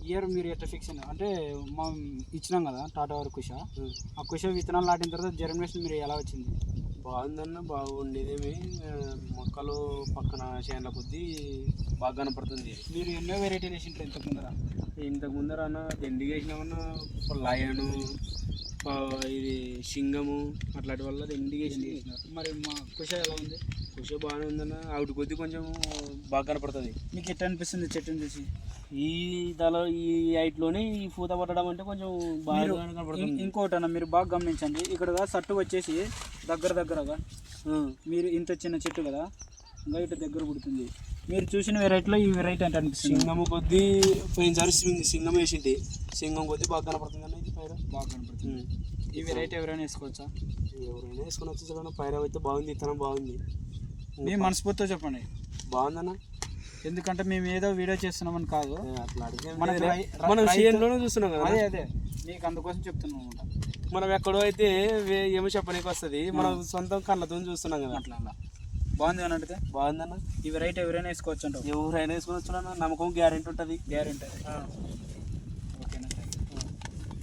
Year మీరు ఎట్లా fix అయినా అంటే మనం ఇచ్చినాం కదా టాటా వారి కుష, ఆ కుష విత్తనాలు నాటిన తర్వాత జర్మినేషన్ మీరు ఎలా వచ్చింది? బాగుందన్న, బాగుండేదేమి. మొక్కలు పక్కన చేనుల కొద్దీ బాగా కనపడుతుంది. మీరు ఎన్నో వెరైటీలు వేసింటారు ఇంతకు ముందర అన్న దండిగా వేసినామన్నా, లయను, ఇది సింగము అట్లాంటి వల్ల దండిగా వేసినారు. మరి మా కుష ఎలా ఉంది? కుష బాగానే ఉందన్న, ఆవిడ కొద్దీ కొంచెం బాగా కనపడుతుంది. మీకు ఎట్లా అనిపిస్తుంది చెట్టుని చూసి? ఈ ఈ హైట్లోనే ఈ పూత పట్టడం అంటే కొంచెం బాగా కనపడుతుంది. ఇంకోటి అన్న మీరు బాగా గమనించండి, ఇక్కడ సట్టు వచ్చేసి దగ్గరగా మీరు ఇంత చిన్న చెట్టు కదా, ఇంకా ఇటు దగ్గర పుడుతుంది. మీరు చూసిన వెరైటీలో ఈ వెరైటీ అంటే అనిపిస్తుంది. సింగము కొద్దీ పోయినసారి సింగం వేసింటి, సింగం కొద్దీ బాగా కనపడుతుంది అన్న. ఇది పైర బాగా కనపడుతుంది. ఈ వెరైటీ ఎవరైనా వేసుకోవచ్చా? ఎవరైనా వేసుకొని వచ్చి చూడండి. పైర అయితే బాగుంది, విత్తనం బాగుంది. మీ మనస్ఫూర్తితో చెప్పండి బాగుందన్న. ఎందుకంటే మేము ఏదో వీడియో చేస్తున్నామని కాదు, అట్లా మనం చేనులోనే చూస్తున్నాం కదా. అదే మీకు అందుకోసం చెప్తున్నాం అనమాట. మనం ఎక్కడో అయితే ఏమో చెప్పనీకి వస్తుంది, మనం సొంతం కళ్ళతో చూస్తున్నాం కదా. అట్లా బాగుంది అని అంటే బాగుందన్న. ఈ వెరైటీ ఎవరైనా వేసుకోవచ్చు అంటావు? ఎవరైనా వేసుకొని వచ్చున్నా, నమ్మకం గ్యారెంటీ ఉంటుంది. గ్యారెంటీ